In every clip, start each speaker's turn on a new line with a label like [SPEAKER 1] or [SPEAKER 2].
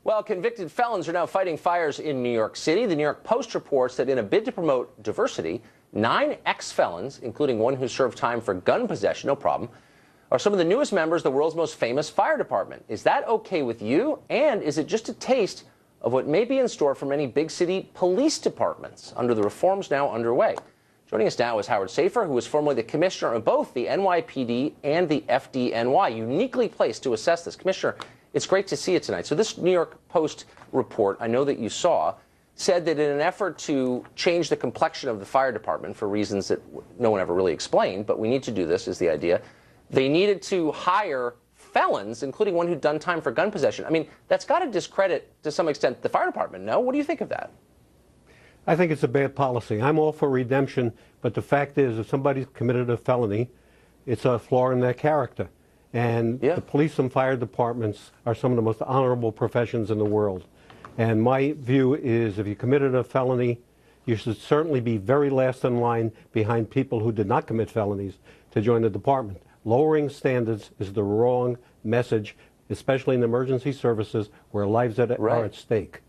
[SPEAKER 1] Well, convicted felons are now fighting fires in New York City. The New York Post reports that in a bid to promote diversity, 9 ex-felons, including one who served time for gun possession, no problem, are some of the newest members of the world's most famous fire department. Is that okay with you? And is it just a taste of what may be in store for many big city police departments under the reforms now underway? Joining us now is Howard Safer, who was formerly the commissioner of both the NYPD and the FDNY, uniquely placed to assess this. Commissioner, it's great to see you tonight. So this New York Post report, I know that you saw, said that in an effort to change the complexion of the fire department for reasons that no one ever really explained, but we need to do this, is the idea, they needed to hire felons, including one who'd done time for gun possession. I mean, that's got to discredit, to some extent, the fire department, no? What do you think of that?
[SPEAKER 2] I think it's a bad policy. I'm all for redemption, but the fact is, if somebody's committed a felony, it's a flaw in their character. And the police and fire departments are some of the most honorable professions in the world. And my view is, if you committed a felony, you should certainly be very last in line behind people who did not commit felonies to join the department. Lowering standards is the wrong message, especially in emergency services where lives are at stake.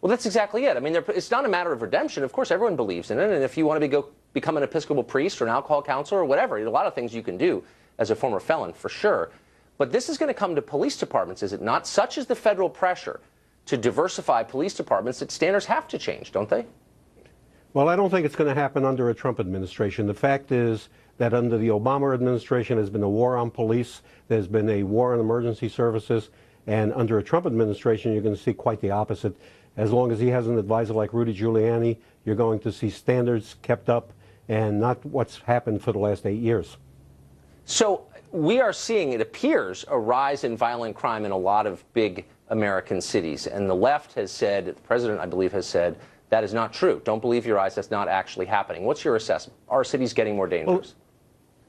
[SPEAKER 1] Well, that's exactly it. I mean, it's not a matter of redemption. Of course, everyone believes in it. And if you want to become an Episcopal priest or an alcohol counselor or whatever, a lot of things you can do as a former felon, for sure. But this is going to come to police departments, is it not? Such is the federal pressure to diversify police departments that standards have to change, don't they?
[SPEAKER 2] Well, I don't think it's going to happen under a Trump administration. The fact is that under the Obama administration, there's been a war on police. There's been a war on emergency services. And under a Trump administration, you're going to see quite the opposite. As long as he has an advisor like Rudy Giuliani, you're going to see standards kept up and not what's happened for the last 8 years.
[SPEAKER 1] So we are seeing, it appears, a rise in violent crime in a lot of big American cities. And the left has said, the president, I believe, has said, that is not true. Don't believe your eyes. That's not actually happening. What's your assessment? Are cities getting more dangerous?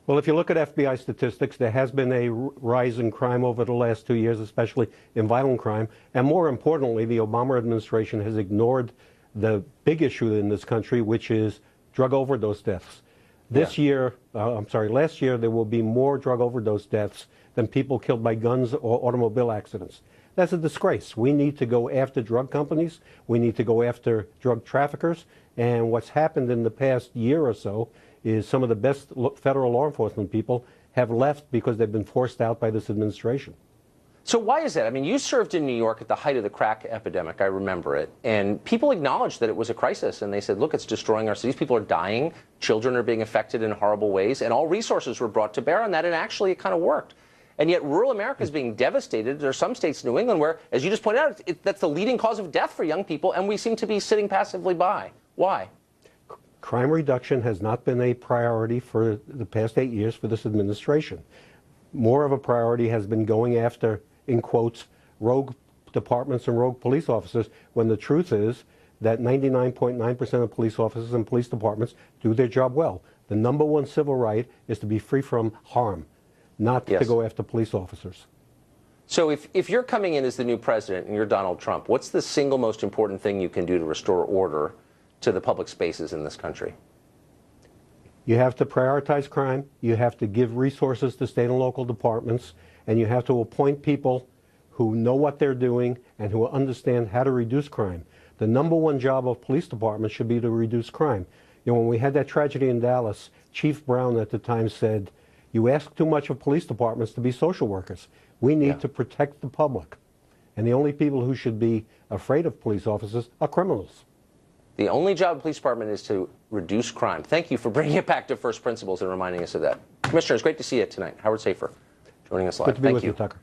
[SPEAKER 2] Well, if you look at FBI statistics, there has been a rise in crime over the last 2 years, especially in violent crime. And more importantly, the Obama administration has ignored the big issue in this country, which is drug overdose deaths. Last year, there will be more drug overdose deaths than people killed by guns or automobile accidents. That's a disgrace. We need to go after drug companies. We need to go after drug traffickers. And what's happened in the past year or so is some of the best federal law enforcement people have left because they've been forced out by this administration.
[SPEAKER 1] So why is that? I mean, you served in New York at the height of the crack epidemic. I remember it. And people acknowledged that it was a crisis. And they said, look, it's destroying our cities. People are dying. Children are being affected in horrible ways. And all resources were brought to bear on that. And actually, it kind of worked. And yet rural America is being devastated. There are some states in New England where, as you just pointed out, that's the leading cause of death for young people. And we seem to be sitting passively by. Why?
[SPEAKER 2] Crime reduction has not been a priority for the past 8 years for this administration. More of a priority has been going after, in quotes, rogue departments and rogue police officers, when the truth is that 99.9% of police officers and police departments do their job well. The #1 civil right is to be free from harm, not to go after police officers.
[SPEAKER 1] So if you're coming in as the new president and you're Donald Trump, what's the single most important thing you can do to restore order to the public spaces in this country?
[SPEAKER 2] You have to prioritize crime, you have to give resources to state and local departments, and you have to appoint people who know what they're doing and who understand how to reduce crime. The #1 job of police departments should be to reduce crime. You know, when we had that tragedy in Dallas, Chief Brown at the time said, you ask too much of police departments to be social workers. We need to protect the public. And the only people who should be afraid of police officers are criminals.
[SPEAKER 1] The only job of the police department is to reduce crime. Thank you for bringing it back to first principles and reminding us of that. Commissioner, it's great to see you tonight. Howard Safer joining us live.
[SPEAKER 2] Good to be with you, Tucker.